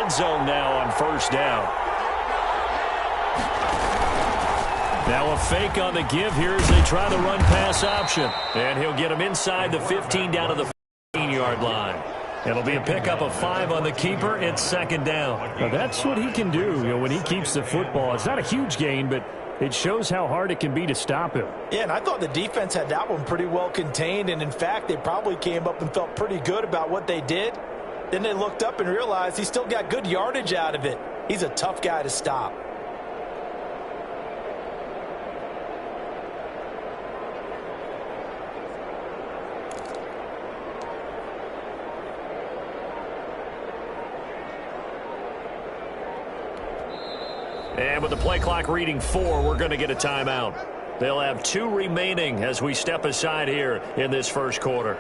red zone now on first down. Now a fake on the give here as they try the run-pass option. And he'll get him inside the 15 down to the 15-yard line. It'll be a pickup of 5 on the keeper. It's second down. Now that's what he can do, when he keeps the football. It's not a huge gain, but it shows how hard it can be to stop him. Yeah, and I thought the defense had that one pretty well contained. And, in fact, they probably came up and felt pretty good about what they did. Then they looked up and realized he still got good yardage out of it. He's a tough guy to stop. And with the play clock reading 4, we're going to get a timeout. They'll have 2 remaining as we step aside here in this first quarter.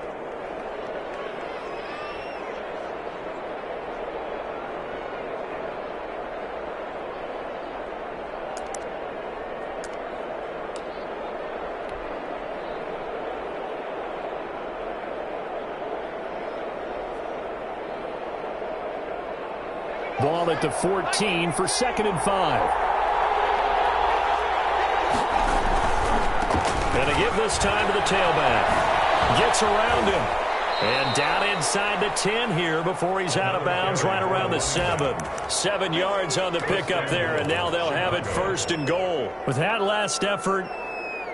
Ball at the 14 for 2nd and 5. And a give this time to the tailback. Gets around him. And down inside the 10 here before he's out of bounds right around the 7. 7 yards on the pickup there, and now they'll have it 1st and goal. With that last effort,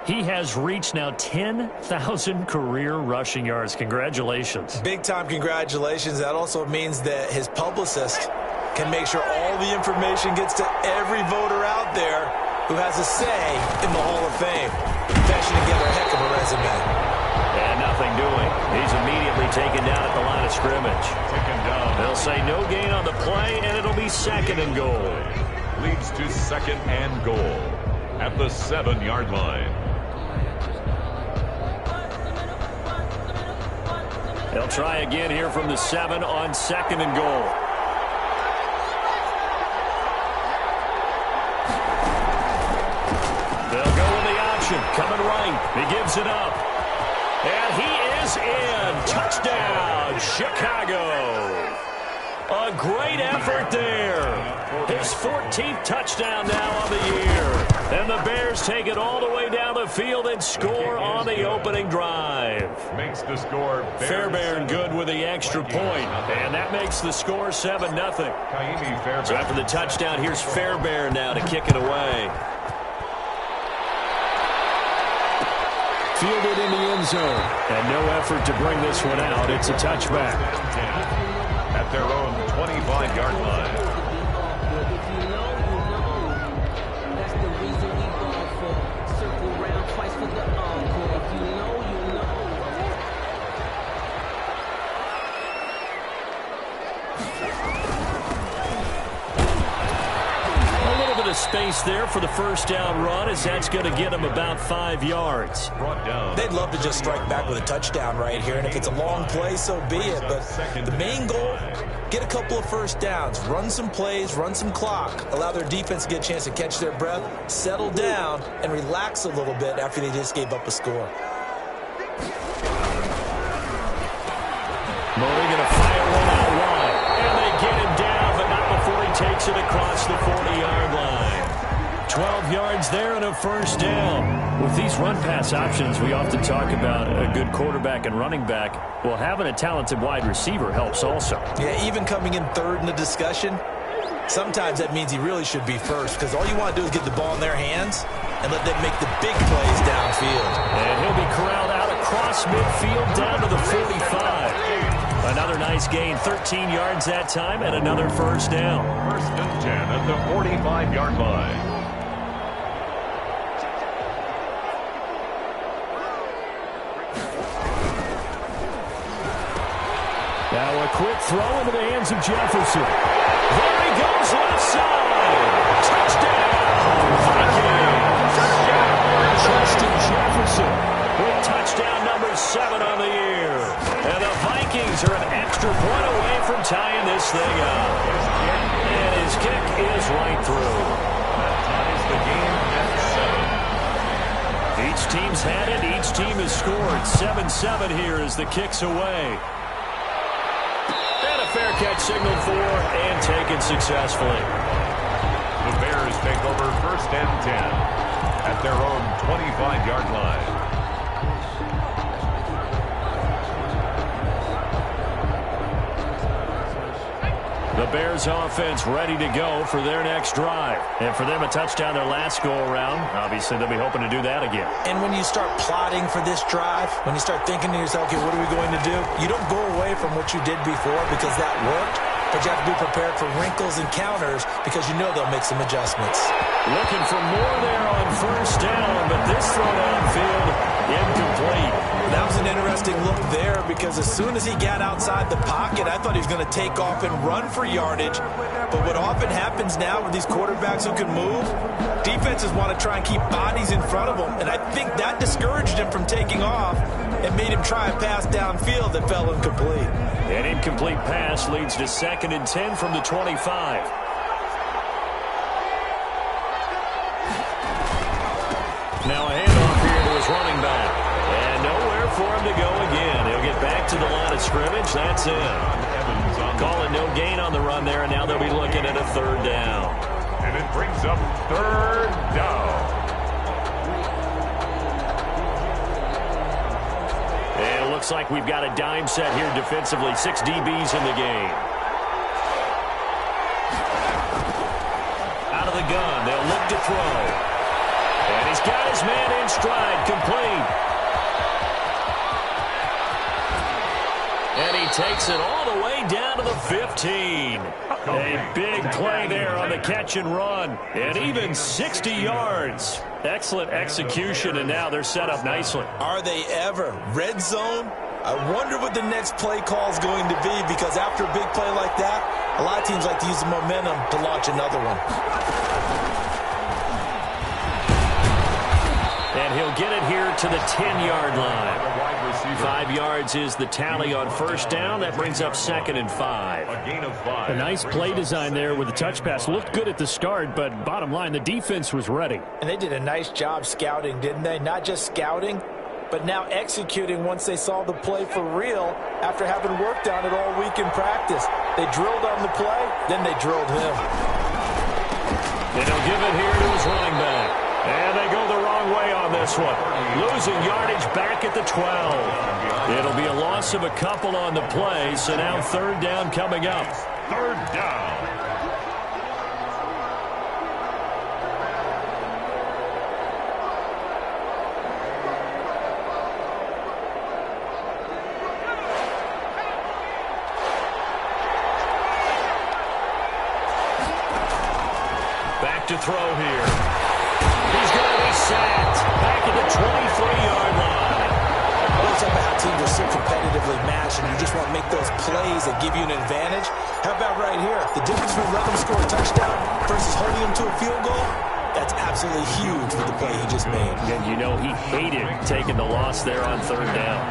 he has reached now 10,000 career rushing yards. Congratulations. Big-time congratulations. That also means that his publicist can make sure all the information gets to every voter out there who has a say in the Hall of Fame. Patching together a heck of a resume. And nothing doing. He's immediately taken down at the line of scrimmage. Taken down. They'll say no gain on the play, and it'll be 2nd and goal. Leads to 2nd and goal at the 7-yard line. They'll try again here from the 7 on 2nd and goal. Coming right. He gives it up. And he is in. Touchdown, Chicago. A great effort there. His 14th touchdown now on the year. And the Bears take it all the way down the field and score on the opening drive. Makes the score Fairbairn good with the extra point. And that makes the score 7-0. So after the touchdown, here's Fairbairn now to kick it away. Fielded in the end zone. And no effort to bring this one out. It's a touchback. At their own 25-yard line. Space there for the first down run, as that's going to get him about 5 yards. They'd love to just strike back with a touchdown right here, and if it's a long play, so be it. But the main goal, get a couple of first downs, run some plays, run some clock, allow their defense to get a chance to catch their breath, settle down, and relax a little bit after they just gave up a score. Murray going to fire one out wide, and they get him down, but not before he takes it across the 40-yard line. 12 yards there and a first down. With these run-pass options, we often talk about a good quarterback and running back. Well, having a talented wide receiver helps also. Yeah, even coming in third in the discussion, sometimes that means he really should be first, because all you want to do is get the ball in their hands and let them make the big plays downfield. And he'll be corralled out across midfield down to the 45. Another nice gain, 13 yards that time, and another first down. 1st and 10 at the 45-yard line. Now a quick throw into the hands of Jefferson. There he goes, left side. Touchdown, Vikings. Justin Jefferson with touchdown number 7 on the year. And the Vikings are an extra point away from tying this thing up. And his kick is right through. That ties the game at 7. Each team's had it. Each team has scored. 7-7 here as the kick's away. And a fair catch signaled for and taken completed successfully. The Bears take over 1st and 10 at their own 25-yard line. The Bears offense ready to go for their next drive. And for them, a touchdown their last go-around. Obviously, they'll be hoping to do that again. And when you start plotting for this drive, when you start thinking to yourself, okay, what are we going to do? You don't go away from what you did before because that worked, but you have to be prepared for wrinkles and counters because you know they'll make some adjustments. Looking for more there on 1st down, but this throw downfield incomplete. That was an interesting look there because as soon as he got outside the pocket, I thought he was going to take off and run for yardage. But what often happens now with these quarterbacks who can move, defenses want to try and keep bodies in front of them. And I think that discouraged him from taking off and made him try a pass downfield that fell incomplete. An incomplete pass leads to 2nd and 10 from the 25. Now a handoff here to his running back. And nowhere for him to go again. He'll get back to the line of scrimmage. That's it. Calling no gain on the run there, and now they'll be looking at a 3rd down. And it brings up 3rd down. And it looks like we've got a dime set here defensively. 6 DBs in the game. Out of the gun. They'll look to throw. And he's got his man in stride, complete. And he takes it all the way down to the 15. A big play there on the catch and run. And even 60 yards. Excellent execution, and now they're set up nicely. Are they ever? Red zone? I wonder what the next play call is going to be because after a big play like that, a lot of teams like to use the momentum to launch another one. And he'll get it here to the 10-yard line. 5 yards is the tally on 1st down. That brings up 2nd and 5. A gain of 5. A nice play design there with the touch pass. Looked good at the start, but bottom line, the defense was ready. And they did a nice job scouting, didn't they? Not just scouting, but now executing once they saw the play for real after having worked on it all week in practice. They drilled on the play, then they drilled him. And he'll give it here to his running back. And they go the wrong way on this one. Losing yardage back at the 12. It'll be a loss of a couple on the play, so now 3rd down coming up. 3rd down. Back to throw here. He's going to be sacked back at the 23-yard line. Well, talk about how teams are so competitively matched and you just want to make those plays that give you an advantage. How about right here? The difference between letting them score a touchdown versus holding them to a field goal, that's absolutely huge with the play he just made. And you know he hated taking the loss there on 3rd down.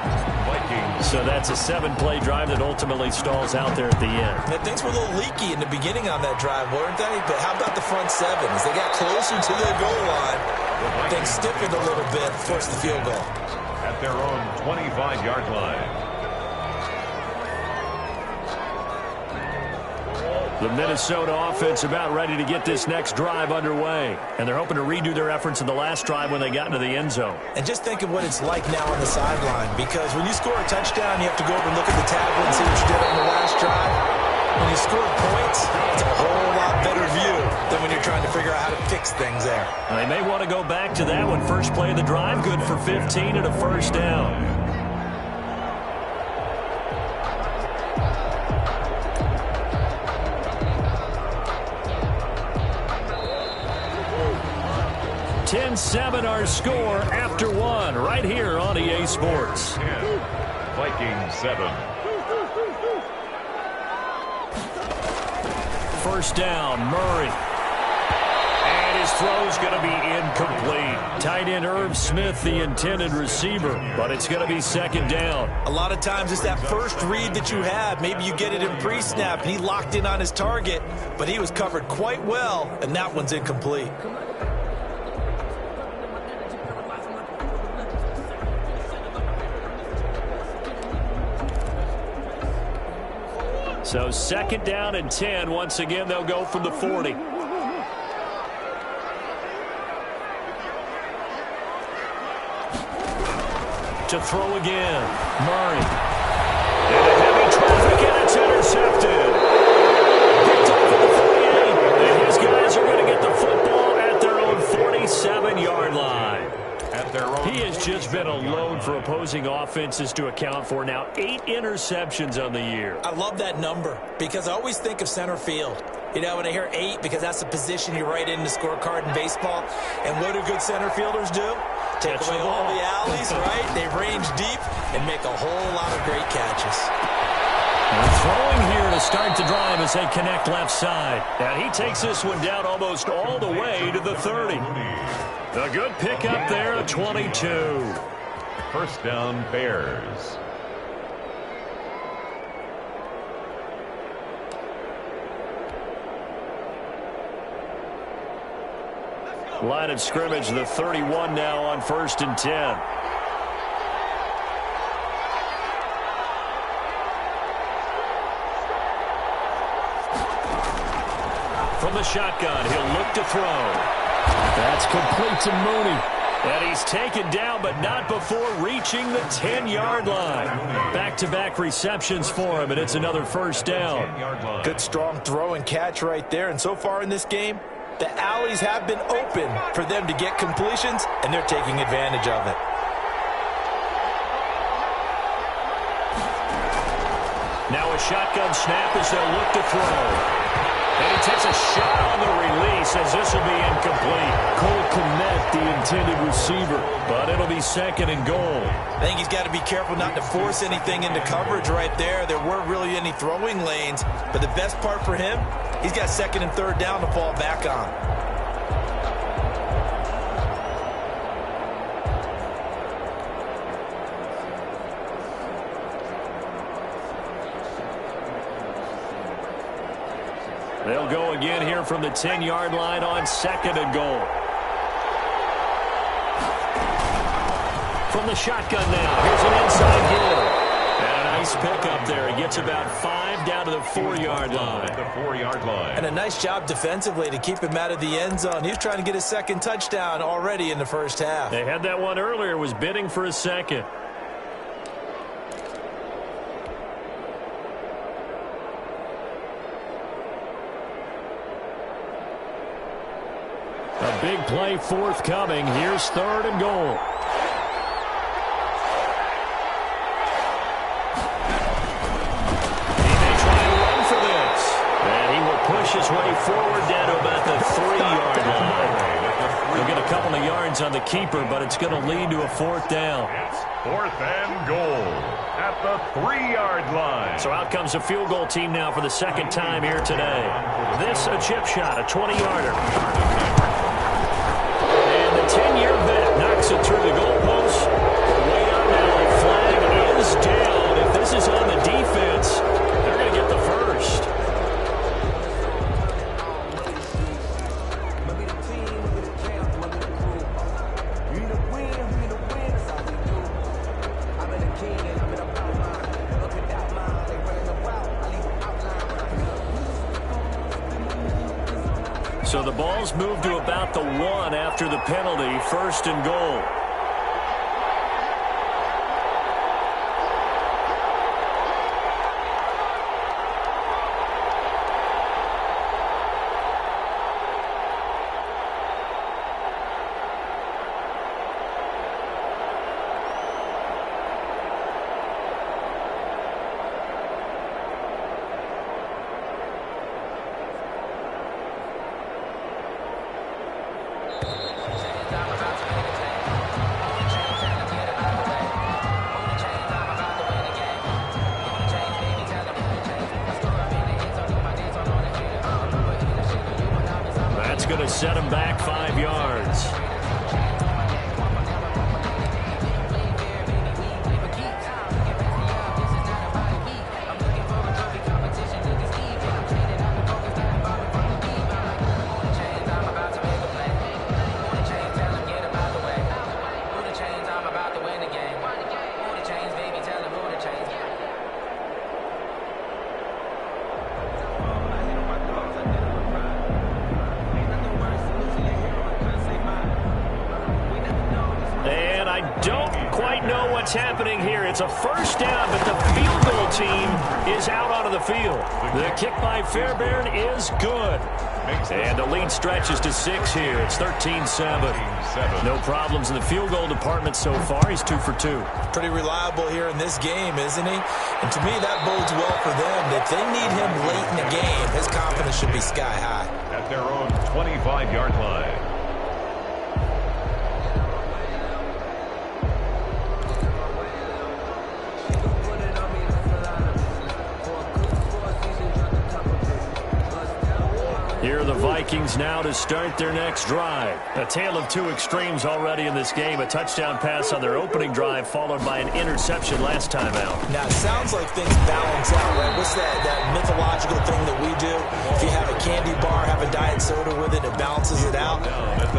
So that's a 7-play drive that ultimately stalls out there at the end. Now, things were a little leaky in the beginning on that drive, weren't they? But how about the front 7? As they got closer to the goal line, things stiffened a little bit, forced the field goal. At their own 25-yard line. The Minnesota offense about ready to get this next drive underway. And they're hoping to redo their efforts in the last drive when they got into the end zone. And just think of what it's like now on the sideline. Because when you score a touchdown, you have to go over and look at the tablet and see what you did on the last drive. When you score points, it's a whole lot better view than when you're trying to figure out how to fix things there. And they may want to go back to that one. First play of the drive, good for 15 and a 1st down. Ten-7 our score after 1 right here on EA Sports. 10, Vikings 7. 1st down, Murray. And his throw's going to be incomplete. Tight end Irv Smith, the intended receiver, but it's going to be 2nd down. A lot of times it's that first read that you have. Maybe you get it in pre-snap. He locked in on his target, but he was covered quite well, and that one's incomplete. So 2nd down and 10. Once again, they'll go from the 40. To throw again. Murray. Into heavy traffic, and it's intercepted. Picked off at the 48. And his guys are going to get the football at their own 47-yard line. He has just been a load for opposing offenses to account for. Now 8 interceptions on the year. I love that number because I always think of center field. You know, when I hear 8, because that's the position you write in the scorecard in baseball. And what do good center fielders do? Take away all the alleys, right? They range deep and make a whole lot of great catches. They're throwing here to start the drive as they connect left side. And he takes this one down almost all the way to the 30. A good pickup there at 22. 1st down, Bears. Line of scrimmage, the 31 now on 1st and 10. From the shotgun, he'll look to throw. That's complete to Mooney. And he's taken down, but not before reaching the 10-yard line. Back-to-back receptions for him, and it's another 1st down. Good, strong throw and catch right there. And so far in this game, the alleys have been open for them to get completions, and they're taking advantage of it. Now a shotgun snap as they'll look to throw. And he takes a shot on the release as this will be incomplete. Cole Kmet, the intended receiver, but it'll be 2nd and goal. I think he's got to be careful not to force anything into coverage right there. There weren't really any throwing lanes, but the best part for him, he's got 2nd and 3rd down to fall back on. They'll go again here from the 10-yard line on 2nd and goal. From the shotgun now, here's an inside hit. And a nice pickup there. He gets about 5 down to the 4-yard line. The 4-yard line. And a nice job defensively to keep him out of the end zone. He was trying to get his 2nd touchdown already in the 1st half. They had that one earlier, was bidding for a 2nd. A big play forthcoming. Here's 3rd and goal. He may try to run for this. And he will push his way forward down to about the 3-yard line. He'll get a couple of yards on the keeper, but it's going to lead to a 4th down. It's 4th and goal at the 3-yard line. So out comes a field goal team now for the 2nd time here today. This a chip shot, a 20-yarder. 10-year vet knocks it through the goalpost. Way out now. The flag is down. If this is on the defense, they're going to get the 1st. So the ball's moved to about the 1 after the penalty. 1st and goal. Going to set him back 5 yards. what's happening here. It's a first down, but the field goal team is out onto the field. The kick by Fairbairn is good. And the lead stretches to 6 here. It's 13-7. No problems in the field goal department so far. He's 2 for 2. Pretty reliable here in this game, isn't he? And to me, that bodes well for them. If they need him late in the game, his confidence should be sky high. At their own 25-yard line. Here are the Vikings now to start their next drive. A tale of two extremes already in this game. A touchdown pass on their opening drive followed by an interception last time out. Now, it sounds like things balance out, right? What's that mythological thing that we do? If you have a candy bar, have a diet soda with it, it balances it out.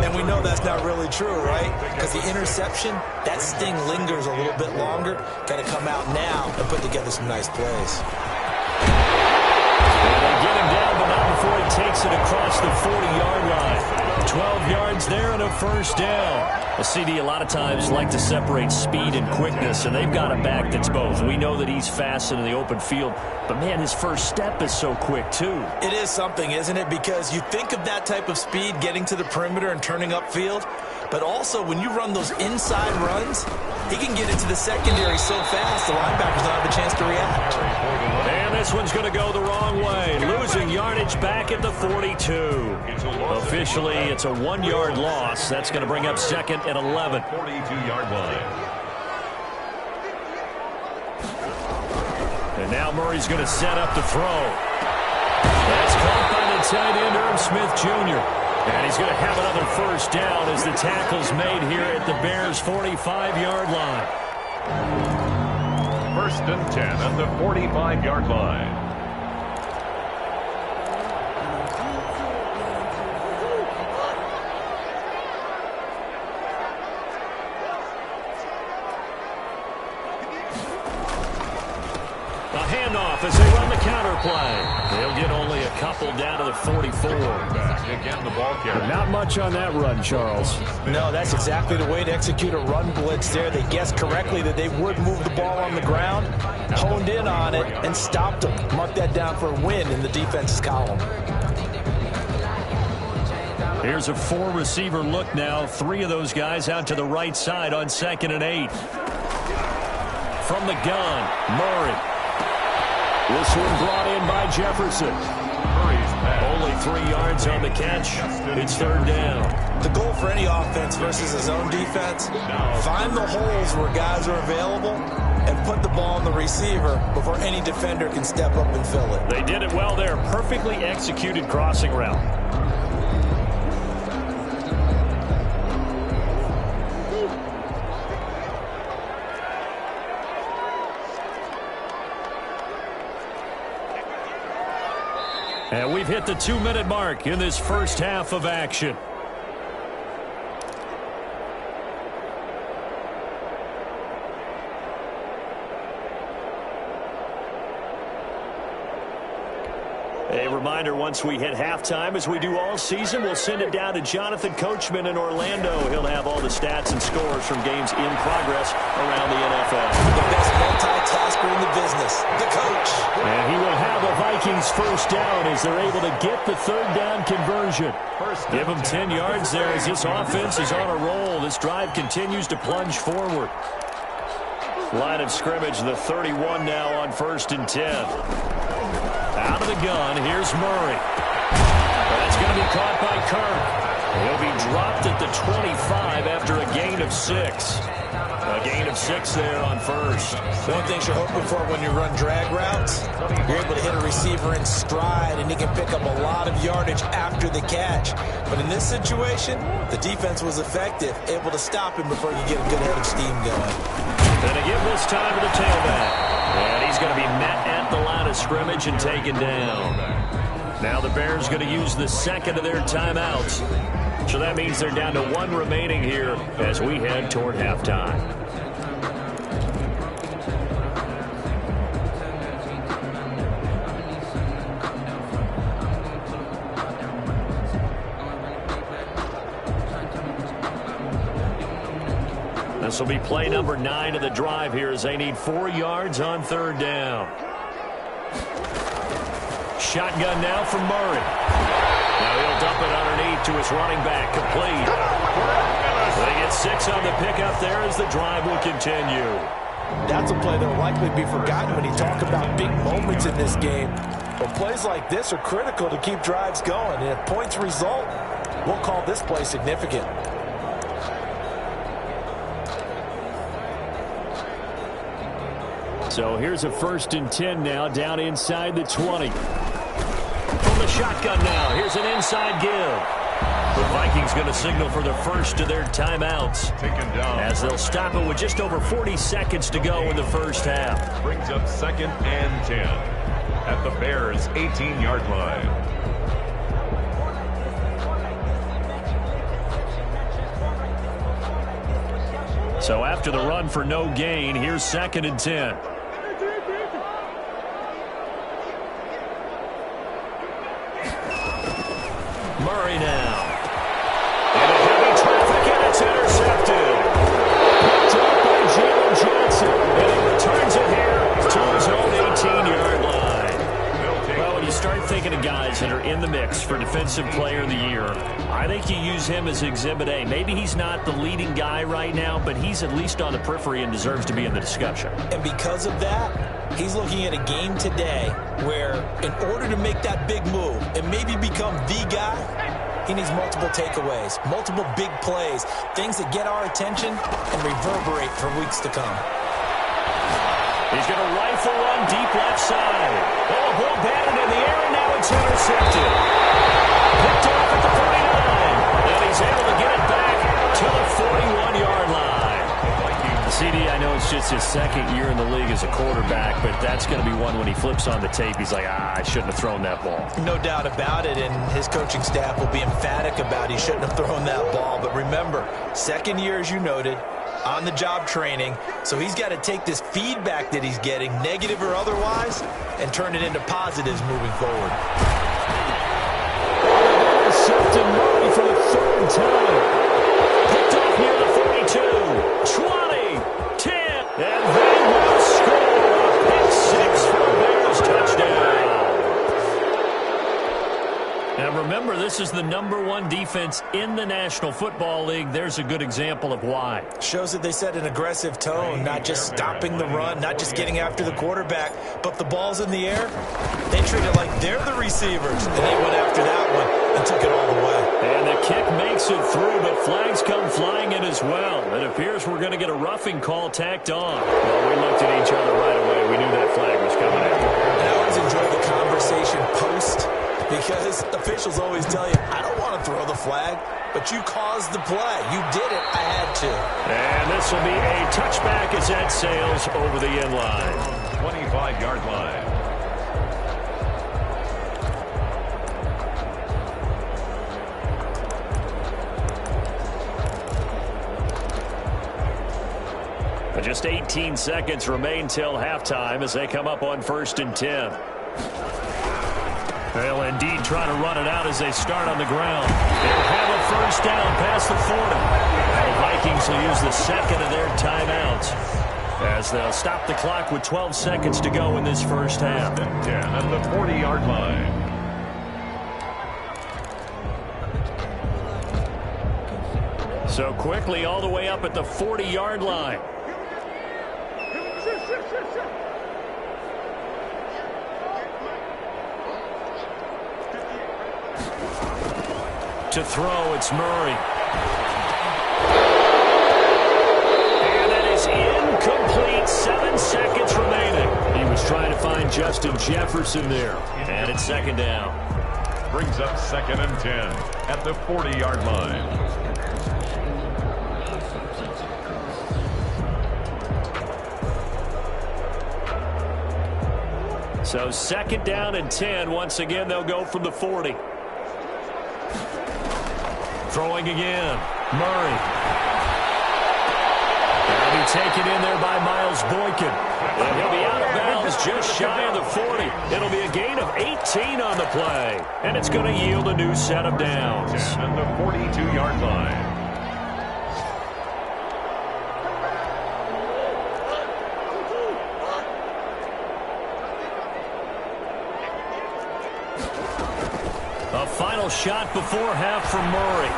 And we know that's not really true, right? Because the interception, that sting lingers a little bit longer. Got to come out now and put together some nice plays. Get him down, but not before he takes it across the 40-yard line. 12 yards there and a first down. A CD a lot of times like to separate speed and quickness, and they've got a back that's both. We know that he's fast in the open field, but, man, his first step is so quick, too. It is something, isn't it? Because you think of that type of speed getting to the perimeter and turning upfield, but also when you run those inside runs, he can get into the secondary so fast the linebackers don't have a chance to react. And this one's going to go the wrong way. Losing yardage back at the 42. Officially, it's a 1-yard loss. That's going to bring up second and 11. 42-yard line. And now Murray's going to set up to throw. That's caught by the tight end, Irv Smith Jr. And he's going to have another first down as the tackle's made here at the Bears' 45-yard line. First and 10 at the 45-yard line. A handoff as they run the counter play. They'll get only a couple down to the 44. Again, the ball carrier. Not much on that run, Charles. No, that's exactly the way to execute a run blitz there. They guessed correctly that they would move the ball on the ground, honed in on it, and stopped them. Mark that down for a win in the defense's column. Here's a 4-receiver look now. 3 of those guys out to the right side on 2nd and 8. From the gun, Murray. This one brought in by Jefferson. Only 3 yards on the catch. It's 3rd down. The goal for any offense versus his own defense, find the holes where guys are available and put the ball on the receiver before any defender can step up and fill it. They did it well there. Perfectly executed crossing route. And we've hit the 2-minute mark in this first half of action. A reminder, once we hit halftime, as we do all season, we'll send it down to Jonathan Coachman in Orlando. He'll have all the stats and scores from games in progress around the NFL. The best multitasker in the business, the coach. And he will have the Vikings first down as they're able to get the 3rd down conversion. Give them 10 yards there as this offense is on a roll. This drive continues to plunge forward. Line of scrimmage, the 31 now on 1st and 10. Out of the gun, here's Murray. That's going to be caught by Kirk. He'll be dropped at the 25 after a gain of 6. A gain of 6 there on 1st. One thing you're hoping for when you run drag routes, you're able to hit a receiver in stride, and he can pick up a lot of yardage after the catch. But in this situation, the defense was effective, able to stop him before you get a good head of steam going. And to give this time to the tailback. And he's going to be met at the line of scrimmage and taken down. Now the Bears going to use the 2nd of their timeouts. So that means they're down to 1 remaining here as we head toward halftime. This will be play number 9 of the drive here as they need 4 yards on 3rd down. Shotgun now from Murray. Now he'll dump it underneath to his running back. Complete. They get 6 on the pickup there as the drive will continue. That's a play that will likely be forgotten when you talk about big moments in this game. But plays like this are critical to keep drives going. And if points result, we'll call this play significant. So here's a 1st and 10 now, down inside the 20. From the shotgun now, here's an inside give. The Vikings going to signal for the first of their timeouts Taken down as they'll stop it with just over 40 seconds to go in the first half. brings up 2nd and 10 at the Bears' 18-yard line. So after the run for no gain, here's 2nd and 10. Murray now. Into heavy traffic, and it's intercepted. Picked up by Jalen Johnson. And he returns it here to his own 18-yard line. Well, when you start thinking of guys that are in the mix for Defensive Player of the Year, I think you use him as Exhibit A. Maybe he's not the leading guy right now, but he's at least on the periphery and deserves to be in the discussion. And because of that, he's looking at a game today where in order to make that big move and maybe become the guy, he needs multiple takeaways, multiple big plays, things that get our attention and reverberate for weeks to come. He's going to rifle one deep left side. Oh, ball batted in the air, and now it's intercepted. Picked off at the 49, and he's able to get it back to the 41-yard line. CD, I know it's just his 2nd year in the league as a quarterback, but that's going to be one when he flips on the tape, he's like, I shouldn't have thrown that ball. No doubt about it, and his coaching staff will be emphatic about he shouldn't have thrown that ball. But remember, 2nd year, as you noted, on-the-job training, so he's got to take this feedback that he's getting, negative or otherwise, and turn it into positives moving forward. Intercepted Murray for the 3rd time. Picked off near the 42, 20. And they will score a pick 6 for the Bears touchdown. Now remember, this is the #1 defense in the National Football League. There's a good example of why. Shows that they set an aggressive tone, not just stopping the run, not just getting after the quarterback, but the ball's in the air. They treat it like they're the receivers, and they went after that one and took it all the way. And the kick makes it through, but flags come flying in as well. It appears we're going to get a roughing call tacked on. Well, we looked at each other right away. We knew that flag was coming in. And I always enjoy the conversation post, because officials always tell you, I don't want to throw the flag, but you caused the play. You did it. I had to. And this will be a touchback as that sails over the end line. 25-yard line. Just 18 seconds remain till halftime as they come up on 1st and 10. They'll indeed try to run it out as they start on the ground. They'll have a 1st down past the 40. The Vikings will use the 2nd of their timeouts as they'll stop the clock with 12 seconds to go in this first half. 10 at the 40-yard line. So quickly all the way up at the 40-yard line. To throw, it's Murray. And that is incomplete. 7 seconds remaining. He was trying to find Justin Jefferson there. And it's 2nd down. Brings up 2nd and 10 at the 40-yard line. So 2nd down and 10. Once again, they'll go from the 40. Throwing again. Murray. That'll be taken in there by Miles Boykin. And he'll be out of bounds just shy of the 40. It'll be a gain of 18 on the play. And it's going to yield a new set of downs. And the 42-yard line. A final shot before half from Murray.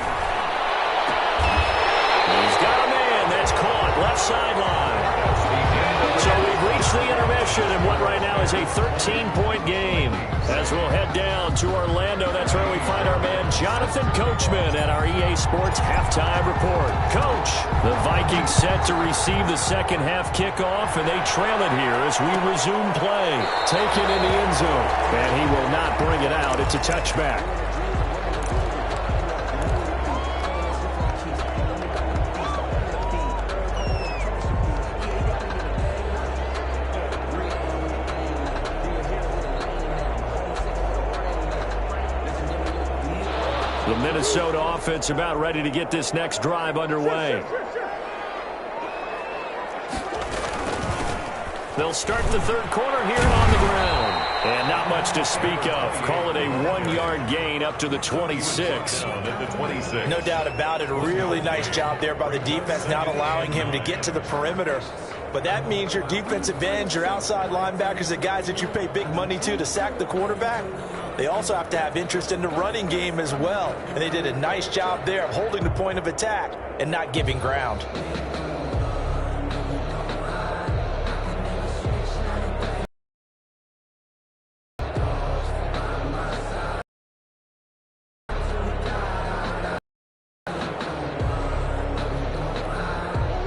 He's got a man. That's caught. Left sideline. So we've reached the intermission in what right now is a 13-point game. As we'll head down to Orlando, that's where we find our man Jonathan Coachman at our EA Sports Halftime Report. Coach, the Vikings set to receive the second half kickoff, and they trail it here as we resume play. Taken in the end zone, and he will not bring it out. It's a touchback. The Minnesota offense about ready to get this next drive underway. They'll start the third quarter here on the ground. And not much to speak of. Call it a 1-yard gain up to the 26. No doubt about it. A really nice job there by the defense, not allowing him to get to the perimeter. But that means your defensive ends, your outside linebackers, the guys that you pay big money to sack the quarterback, they also have to have interest in the running game as well. And they did a nice job there of holding the point of attack and not giving ground.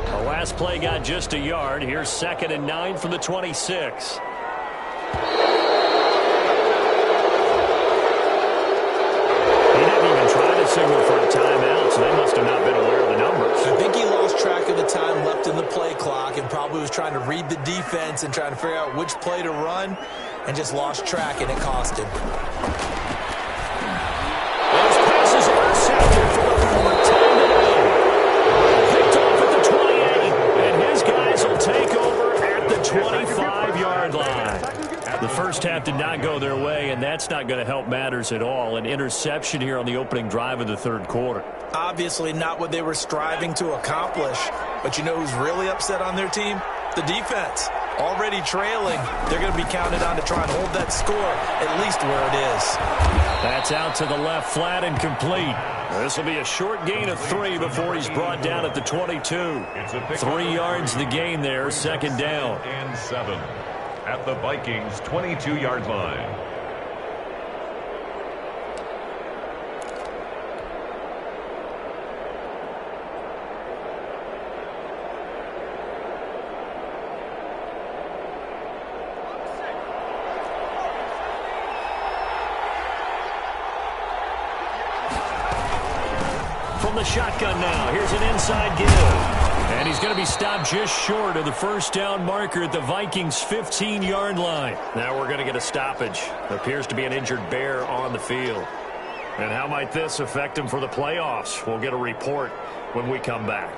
The last play got just a yard. Here's 2nd and 9 from the 26. Signal for a timeout, so they must have not been aware of the numbers. I think he lost track of the time left in the play clock and probably was trying to read the defense and trying to figure out which play to run and just lost track, and it cost him. Those passes are intercepted for the 4th time today. Picked off at the 28, and his guys will take over at the 25-yard line. The first half did not go their way, and that's not going to help matters at all. An interception here on the opening drive of the third quarter. Obviously not what they were striving to accomplish. But you know who's really upset on their team? The defense. Already trailing. They're going to be counted on to try and hold that score at least where it is. That's out to the left, flat and complete. This will be a short gain of 3 before he's brought down at the 22. 3 yards the gain there, 2nd down. And 7. At the Vikings' 22-yard line. From the shotgun now, here's an inside give. And he's going to be stopped just short of the first down marker at the Vikings' 15-yard line. Now we're going to get a stoppage. Appears to be an injured Bear on the field. And how might this affect him for the playoffs? We'll get a report when we come back.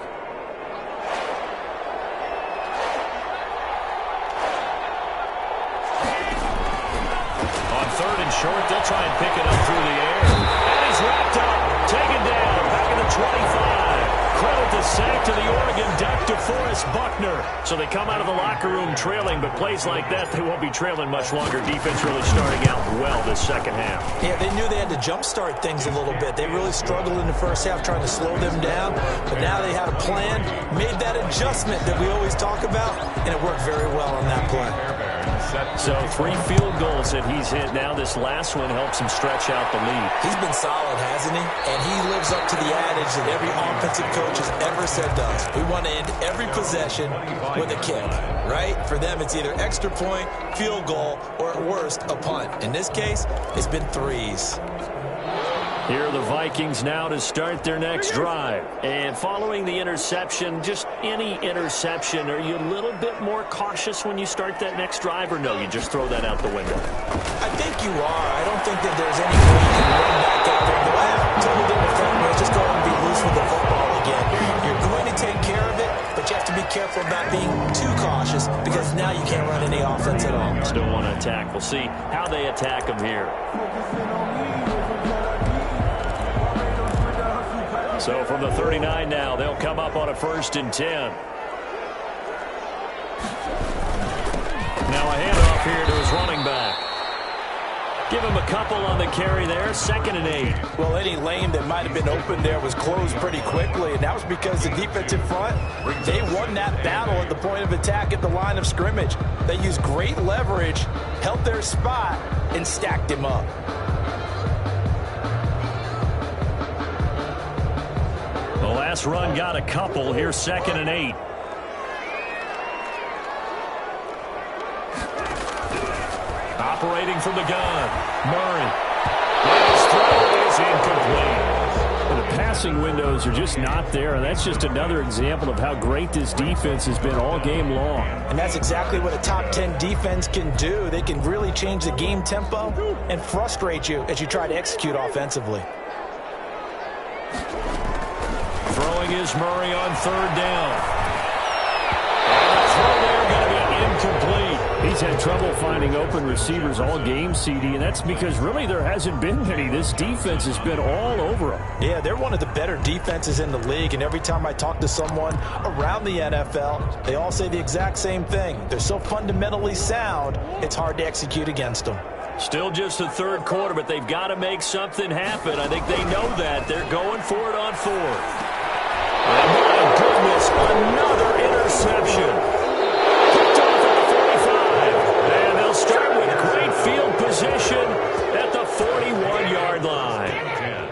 On 3rd and short, they'll try and pick it up through the air. And he's wrapped up, taken down, back in the 25. Credit the sack to the Oregon Duck, DeForest Buckner. So they come out of the locker room trailing, but plays like that, they won't be trailing much longer. Defense really starting out well this second half. Yeah, they knew they had to jumpstart things a little bit. They really struggled in the first half trying to slow them down, but now they had a plan, made that adjustment that we always talk about, and it worked very well on that play. So 3 field goals that he's hit now. This last one helps him stretch out the lead. He's been solid, hasn't he? And he lives up to the adage that every offensive coach has ever said to us. We want to end every possession with a kick, right? For them, it's either extra point, field goal, or at worst, a punt. In this case, it's been 3s. Here are the Vikings now to start their next drive. And following the interception, just any interception, are you a little bit more cautious when you start that next drive, or no, you just throw that out the window? I think you are. I don't think that there's any way you can run back out there and go, totally didn't affect me. Let's just go and be loose with the football again. You're going to take care of it, but you have to be careful about being too cautious because now you can't run any offense at all. Still want to attack. We'll see how they attack them here. So from the 39 now, they'll come up on a 1st and 10. Now a handoff here to his running back. Give him a couple on the carry there, 2nd and 8. Well, any lane that might have been open there was closed pretty quickly, and that was because the defensive front, they won that battle at the point of attack at the line of scrimmage. They used great leverage, held their spot, and stacked him up. The last run got a couple. Here's 2nd and 8. Operating from the gun, Murray. His throw is incomplete. The passing windows are just not there, and that's just another example of how great this defense has been all game long. And that's exactly what a top 10 defense can do. They can really change the game tempo and frustrate you as you try to execute offensively. Throwing is Murray on 3rd down. And the throw there going to be incomplete. He's had trouble finding open receivers all game, CD, and that's because really there hasn't been many. This defense has been all over them. Yeah, they're one of the better defenses in the league, and every time I talk to someone around the NFL, they all say the exact same thing. They're so fundamentally sound, it's hard to execute against them. Still just the 3rd quarter, but they've got to make something happen. I think they know that. They're going for it on 4th. And my goodness, another interception. Picked off at the 45. And they'll start with great field position at the 41-yard line.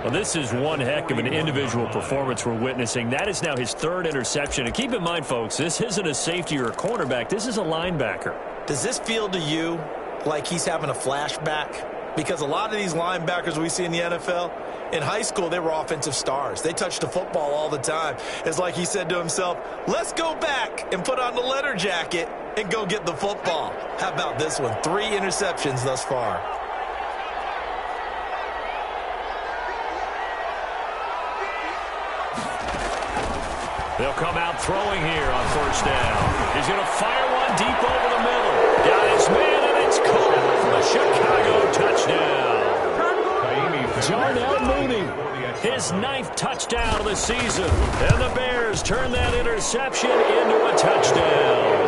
Well, this is one heck of an individual performance we're witnessing. That is now his 3rd interception. And keep in mind, folks, this isn't a safety or a cornerback. This is a linebacker. Does this feel to you like he's having a flashback? Because a lot of these linebackers we see in the NFL, in high school, they were offensive stars. They touched the football all the time. It's like he said to himself, let's go back and put on the letter jacket and go get the football. How about this one? 3 interceptions thus far. They'll come out throwing here on 1st down. He's going to fire one deep over the middle. Got his man, and it's caught for the Chicago touchdown. Darnell Mooney, his 9th touchdown of the season. And the Bears turn that interception into a touchdown.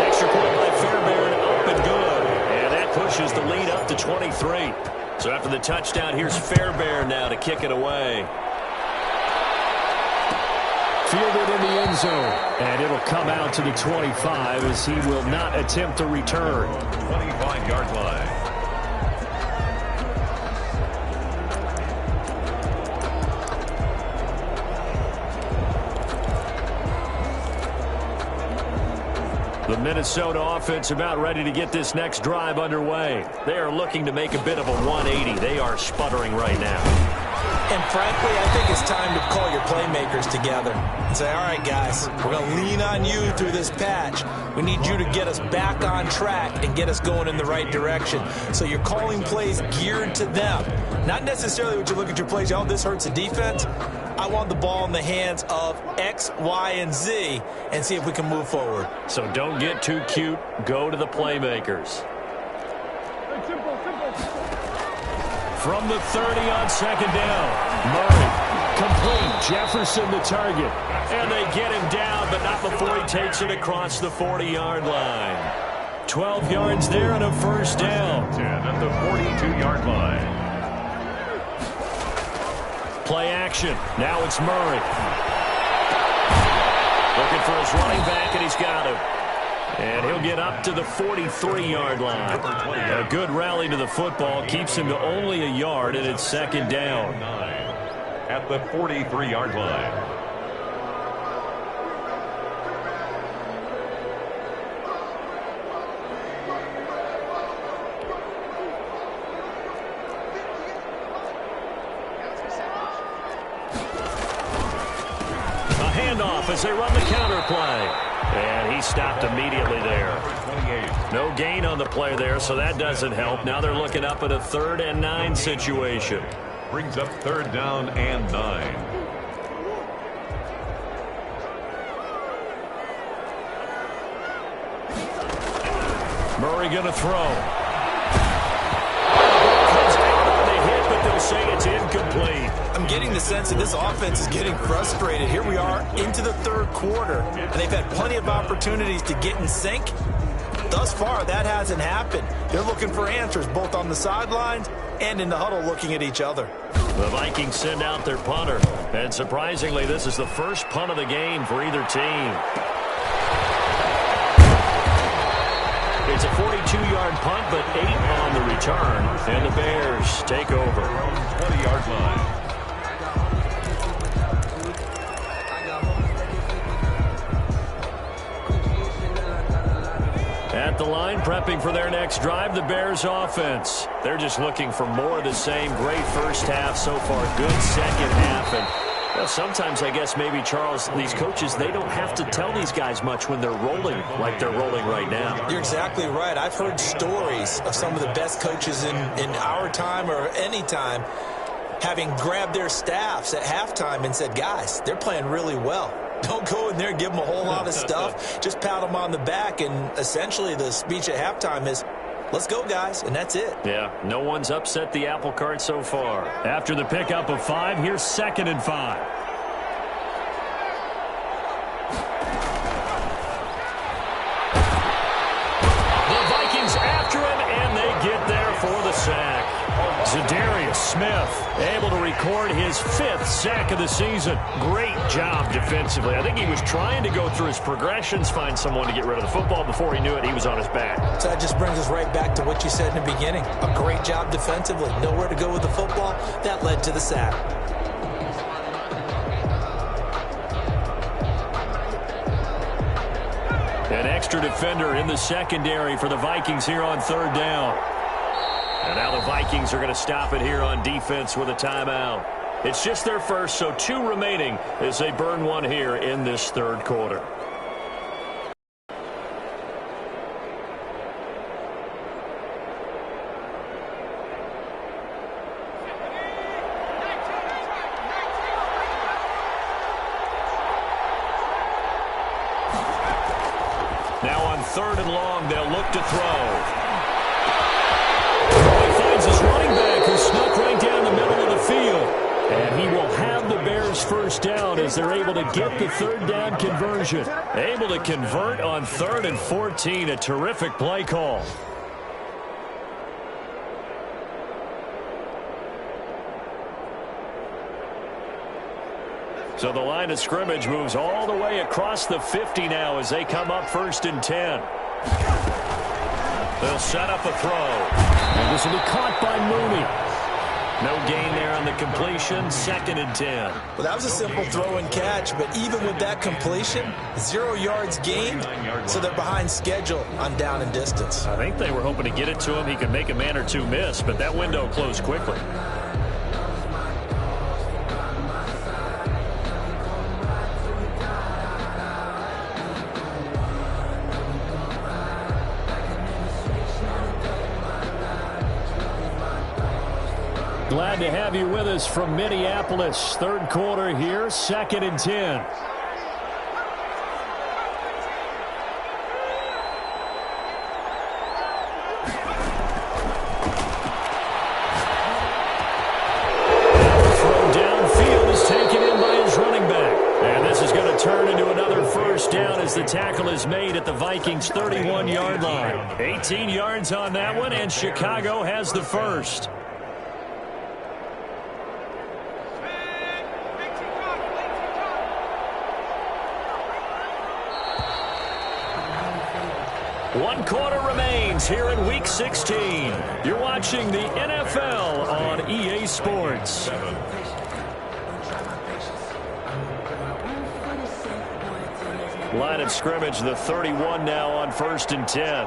Extra point by Fairbairn, up and good. And that pushes the lead up to 23. So after the touchdown, here's Fairbairn now to kick it away. Fielded in the end zone. And it'll come out to the 25 as he will not attempt a return. 25-yard line. The Minnesota offense about ready to get this next drive underway. They are looking to make a bit of a 180. They are sputtering right now. And frankly, I think it's time to call your playmakers together and say, all right, guys, we're going to lean on you through this patch. We need you to get us back on track and get us going in the right direction. So you're calling plays geared to them. Not necessarily what you look at your plays, oh, this hurts the defense. I want the ball in the hands of X, Y, and Z and see if we can move forward. So don't get too cute. Go to the playmakers. From the 30 on 2nd down. Murray, complete. Jefferson the target. And they get him down, but not before he takes it across the 40-yard line. 12 yards there and a 1st down. 10 at the 42-yard line. Play action. Now it's Murray. Looking for his running back, and he's got him. And he'll get up to the 43-yard line. A good rally to the football keeps him to only a yard, and it's 2nd down. At the 43-yard line. As they run the counter play. And he stopped immediately there. No gain on the play there, so that doesn't help. Now they're looking up at a 3rd and 9 situation. Brings up 3rd down and 9. Murray going to throw. Comes out on the hit, but they'll say it's incomplete. I'm getting the sense that this offense is getting frustrated. Here we are into the 3rd quarter, and they've had plenty of opportunities to get in sync, thus far, that hasn't happened. They're looking for answers both on the sidelines and in the huddle looking at each other. The Vikings send out their punter. And surprisingly, this is the first punt of the game for either team. It's a 42-yard punt, but 8 on the return. And the Bears take over. 20-yard line. At the line, prepping for their next drive, the Bears offense. They're just looking for more of the same. Great first half so far. Good second half. And well, sometimes, I guess, maybe, Charles, these coaches, they don't have to tell these guys much when they're rolling like they're rolling right now. You're exactly right. I've heard stories of some of the best coaches in our time or any time having grabbed their staffs at halftime and said, guys, they're playing really well. Don't go in there and give them a whole lot of stuff. Just pat them on the back, and essentially the speech at halftime is, let's go, guys, and that's it. Yeah, no one's upset the apple cart so far. After the pickup of 5, here's 2nd and 5. The Vikings after him, and they get there for the sack. Za'Darius Smith able to record his 5th sack of the season. Great job defensively. I think he was trying to go through his progressions, find someone to get rid of the football. Before he knew it, he was on his back. So that just brings us right back to what you said in the beginning. A great job defensively. Nowhere to go with the football. That led to the sack. An extra defender in the secondary for the Vikings here on 3rd down. And now the Vikings are going to stop it here on defense with a timeout. It's just their first, so 2 remaining as they burn 1 here in this 3rd quarter. Now on 3rd and long, they'll look to throw. His running back who snuck right down the middle of the field. And he will have the Bears first down as they're able to get the 3rd down conversion. Able to convert on 3rd and 14. A terrific play call. So the line of scrimmage moves all the way across the 50 now as they come up 1st and 10. They'll set up a throw. And this will be caught by Mooney. No gain there on the completion. 2nd and 10. Well, that was a simple throw and catch, but even with that completion, 0 yards gained, so they're behind schedule on down and distance. I think they were hoping to get it to him. He could make a man or 2 miss, but that window closed quickly. Glad to have you with us from Minneapolis. 3rd quarter here, 2nd and 10. Throw downfield is taken in by his running back. And this is going to turn into another first down as the tackle is made at the Vikings' 31-yard line. 18 yards on that one, and Chicago has the first. One quarter remains here in Week 16. You're watching the NFL on EA Sports. Line of scrimmage, the 31 now on 1st and 10.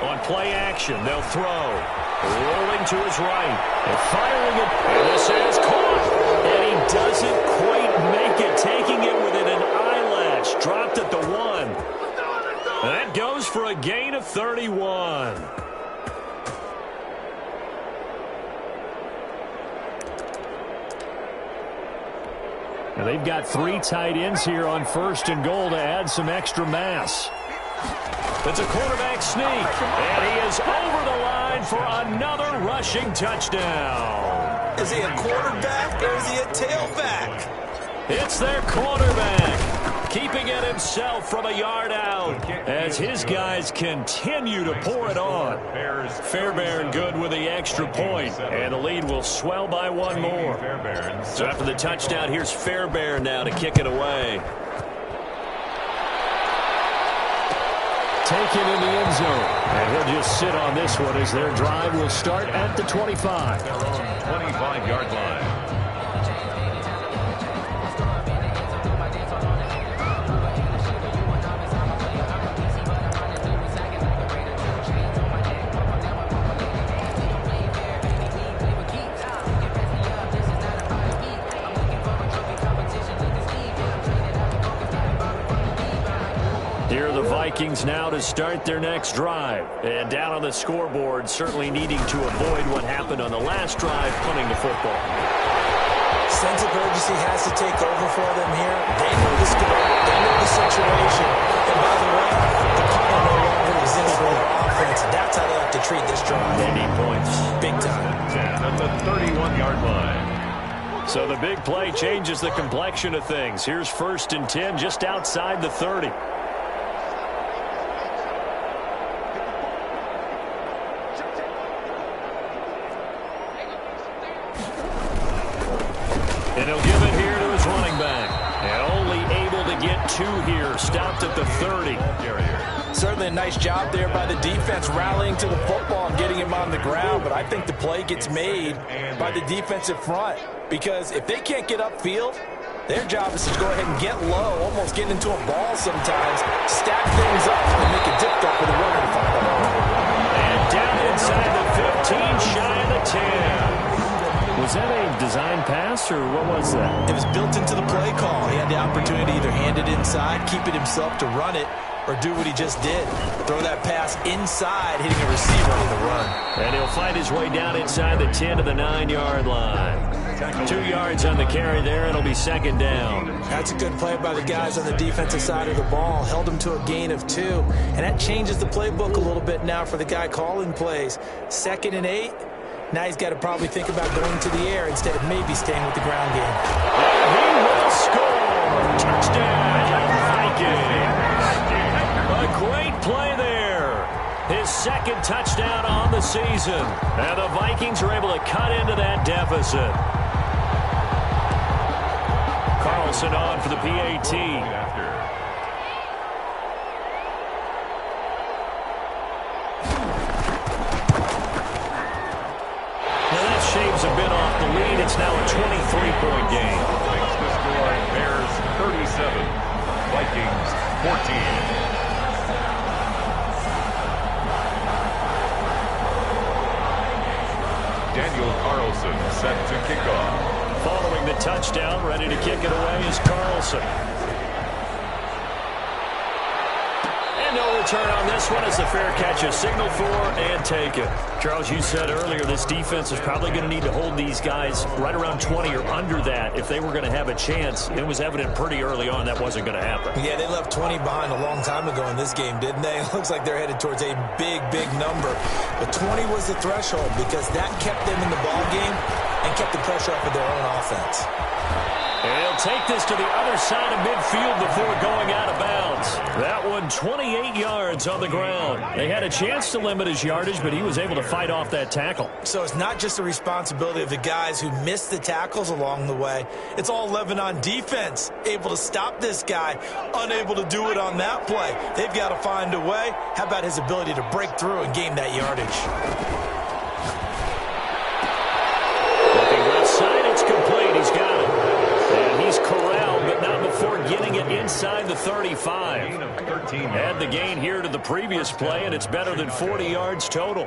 On play action, they'll throw. Rolling to his right. And firing it. And this is caught. And he doesn't quite make it. Taking it within an eyelash. Dropped at the 1. And that goes for a gain of 31. And they've got 3 tight ends here on 1st and goal to add some extra mass. It's a quarterback sneak, and he is over the line for another rushing touchdown. Is he a quarterback or is he a tailback? It's their quarterback. keeping it himself from a yard out as his guys continue to pour it on. Fairbairn good with the extra point, and the lead will swell by one more. So after the touchdown, here's Fairbairn now to kick it away. Taken in the end zone, and he'll just sit on this one as their drive will start at the 25. 25-yard line. Vikings now to start their next drive. And down on the scoreboard, certainly needing to avoid what happened on the last drive, punting the football. Sense of urgency has to take over for them here. They know the score. They know the situation. And by the way, the punter no longer exists for their offense. That's how they have to treat this drive. They need points. Big time. At the 31-yard line. So the big play changes the complexion of things. Here's 1st and 10 just outside the 30. And he'll give it here to his running back. And only able to get 2 here. Stopped at the 30. Certainly a nice job there by the defense rallying to the football and getting him on the ground. But I think the play gets made by the defensive front. Because if they can't get upfield, their job is to go ahead and get low, almost get into a ball sometimes, stack things up, and make it difficult for the runner to find them. And down inside the 15, shy of the 10. Was that a design pass, or what was that? It was built into the play call. He had the opportunity to either hand it inside, keep it himself to run it, or do what he just did. Throw that pass inside, hitting a receiver on the run. And he'll find his way down inside the 10 to the 9-yard line. 2 yards on the carry there. It'll be 2nd down. That's a good play by the guys on the defensive side of the ball. Held him to a gain of 2. And that changes the playbook a little bit now for the guy calling plays. 2nd and 8. Now he's got to probably think about going to the air instead of maybe staying with the ground game. And he will score. Touchdown, Vikings. A great play there. His 2nd touchdown on the season. And the Vikings are able to cut into that deficit. Carlson on for the PAT. Shaves a bit off the lead. It's now a 23-point game. Makes the score Bears 37, Vikings 14. Daniel Carlson set to kick off. Following the touchdown, ready to kick it away is Carlson. And no return on this one as the fair catch is signaled for and taken. Charles, you said earlier this defense is probably going to need to hold these guys right around 20 or under that if they were going to have a chance. It was evident pretty early on that wasn't going to happen. Yeah, they left 20 behind a long time ago in this game, didn't they? It looks like they're headed towards a big, big number. But 20 was the threshold because that kept them in the ball game and kept the pressure off of their own offense. And he'll take this to the other side of midfield before going out of bounds. That one 28 yards on the ground. They had a chance to limit his yardage, but he was able to fight off that tackle. So it's not just the responsibility of the guys who missed the tackles along the way. It's all Lebanon defense, able to stop this guy, unable to do it on that play. They've got to find a way. How about his ability to break through and gain that yardage? Looking left side, it's complete. He's got it. And he's corralled, but not before getting it inside the 35. Add the gain here to the previous play, and it's better than 40 yards total.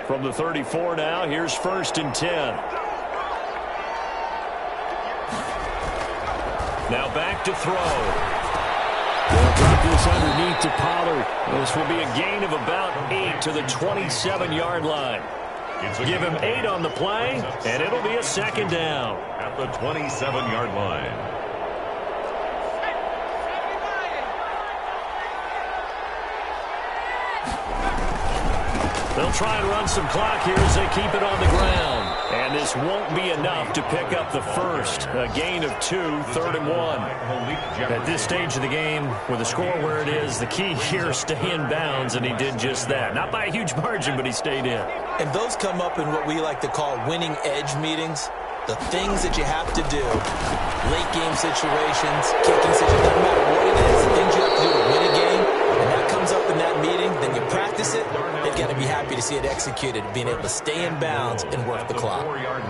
From the 34 now, here's 1st and 10. Now back to throw. They'll drop this underneath to Pollard. This will be a gain of about 8 to the 27-yard line. Give him 8 on the play, and it'll be a 2nd down. At the 27-yard line. They'll try and run some clock here as they keep it on the ground. And this won't be enough to pick up the first. A gain of 2, 3rd and 1. At this stage of the game, with the score where it is, the key here is stay in bounds, and he did just that. Not by a huge margin, but he stayed in. And those come up in what we like to call winning edge meetings. The things that you have to do, late game situations, kicking situations, no matter what it is, the things you have to do to win a game, and that comes up in that meeting, then you practice it, they've got to be happy to see it executed, being able to stay in bounds and work the clock.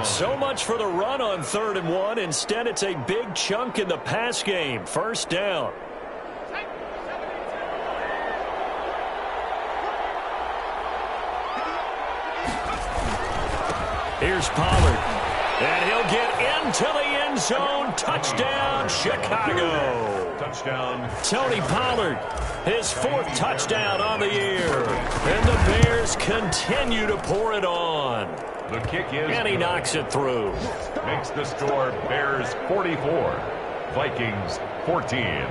So much for the run on 3rd and 1. Instead, it's a big chunk in the pass game. 1st down. Here's Pollard. And he'll get into the end zone. Touchdown, Chicago. Touchdown. Tony Pollard, his 4th touchdown on the year. And the Bears continue to pour it on. The kick is And he knocks it through. Makes the score Bears 44, Vikings 14.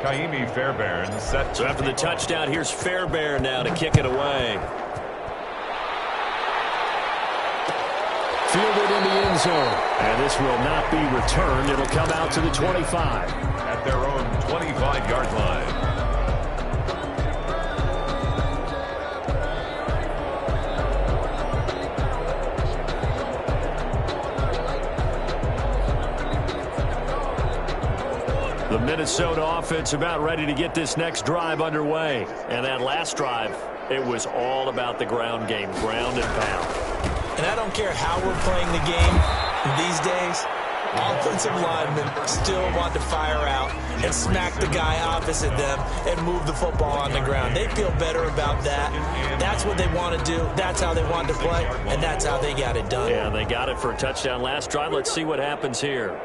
Kaimi Fairbairn set. So after the touchdown, here's Fairbairn now to kick it away. Fielded in the end zone. And this will not be returned. It'll come out to the 25. At their own 25-yard line. The Minnesota offense about ready to get this next drive underway. And that last drive, it was all about the ground game, ground and pound. And I don't care how we're playing the game these days, offensive linemen still want to fire out and smack the guy opposite them and move the football on the ground. They feel better about that. That's what they want to do. That's how they want to play, and that's how they got it done. Yeah, they got it for a touchdown last drive. Let's see what happens here.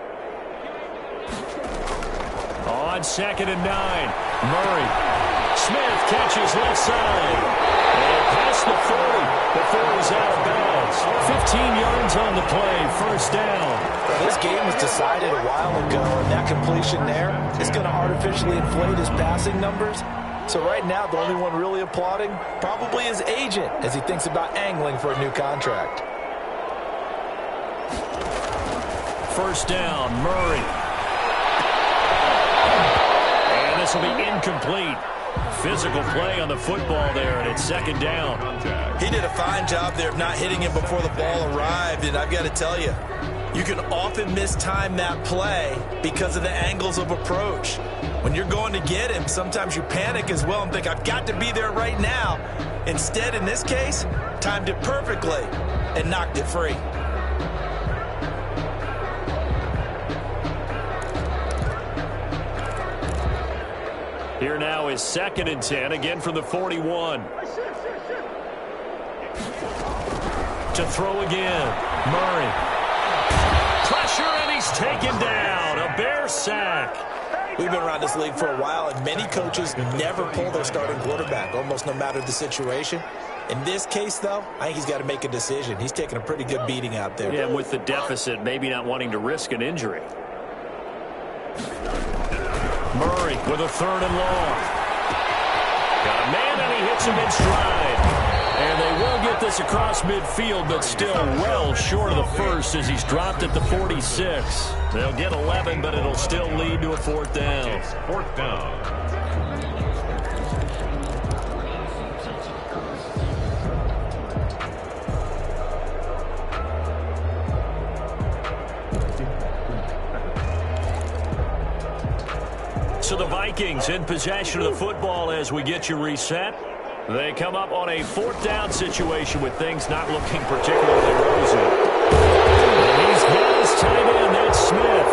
On 2nd and 9, Murray. Smith catches left side. And past the 40 before he's out of bounds. 15 yards on the play, 1st down. Well, this game was decided a while ago, and that completion there is going to artificially inflate his passing numbers. So right now, the only one really applauding probably his agent as he thinks about angling for a new contract. 1st down, Murray. And this will be incomplete. Physical play on the football there, and it's 2nd down. He did a fine job there of not hitting him before the ball arrived, and I've got to tell you, you can often mistime that play because of the angles of approach. When you're going to get him, sometimes you panic as well and think, I've got to be there right now. Instead, in this case, timed it perfectly and knocked it free. Here now is 2nd and 10, again from the 41. To throw again, Murray. Pressure, and he's taken down. A Bear sack. We've been around this league for a while, and many coaches never pull their starting quarterback, almost no matter the situation. In this case, though, I think he's got to make a decision. He's taking a pretty good beating out there. Yeah, with the deficit, maybe not wanting to risk an injury. Murray with a 3rd and long. Got a man, and he hits him in stride. And they will get this across midfield, but still well short of the first as he's dropped at the 46. They'll get 11, but it'll still lead to a 4th down. It's 4th down. So the Vikings in possession of the football as we get you reset. They come up on a 4th down situation with things not looking particularly rosy. And he's got his tight end, that's Smith.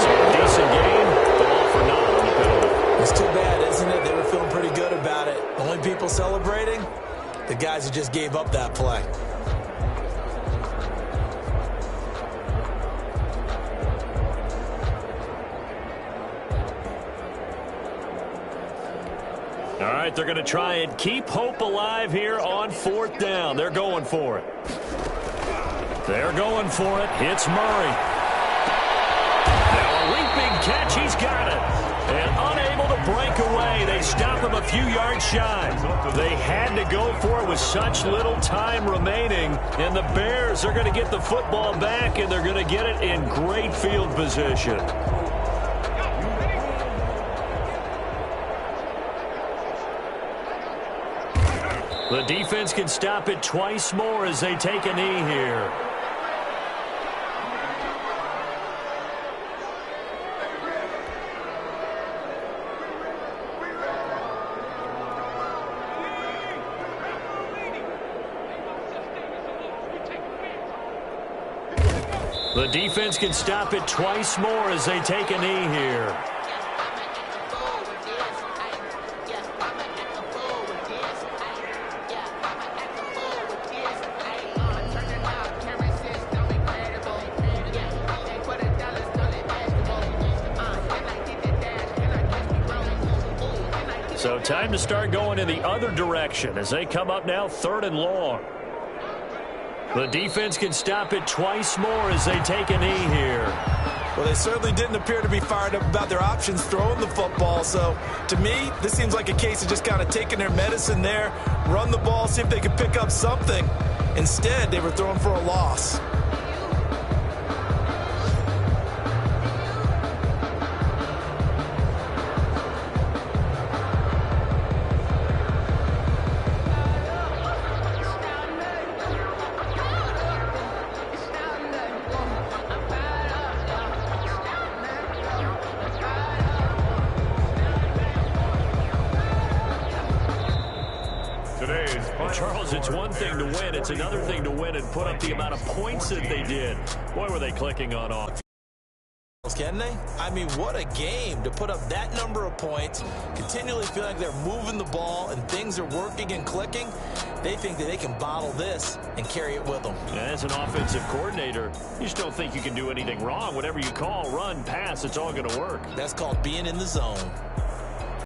So a decent game, but all for naught on the penalty. It's too bad, isn't it? They were feeling pretty good about it. Only people celebrating, the guys who just gave up that play. All right, they're going to try and keep hope alive here on 4th down. They're going for it. They're going for it. It's Murray. Now a leaping catch. He's got it. And unable to break away. They stop him a few yards shy. They had to go for it with such little time remaining. And the Bears are going to get the football back, and they're going to get it in great field position. The defense can stop it twice more as they take a knee here. The defense can stop it twice more as they take a knee here. So time to start going in the other direction as they come up now 3rd and long. The defense can stop it twice more as they take a knee here. Well, they certainly didn't appear to be fired up about their options throwing the football. So, to me, this seems like a case of just kind of taking their medicine there, run the ball, see if they could pick up something. Instead, they were throwing for a loss. Charles, it's one thing to win. It's another thing to win and put up the amount of points that they did. Boy, were they clicking on offense. Can they? I mean, what a game to put up that number of points, continually feeling like they're moving the ball and things are working and clicking. They think that they can bottle this and carry it with them. Yeah, as an offensive coordinator, you just don't think you can do anything wrong. Whatever you call, run, pass, it's all going to work. That's called being in the zone.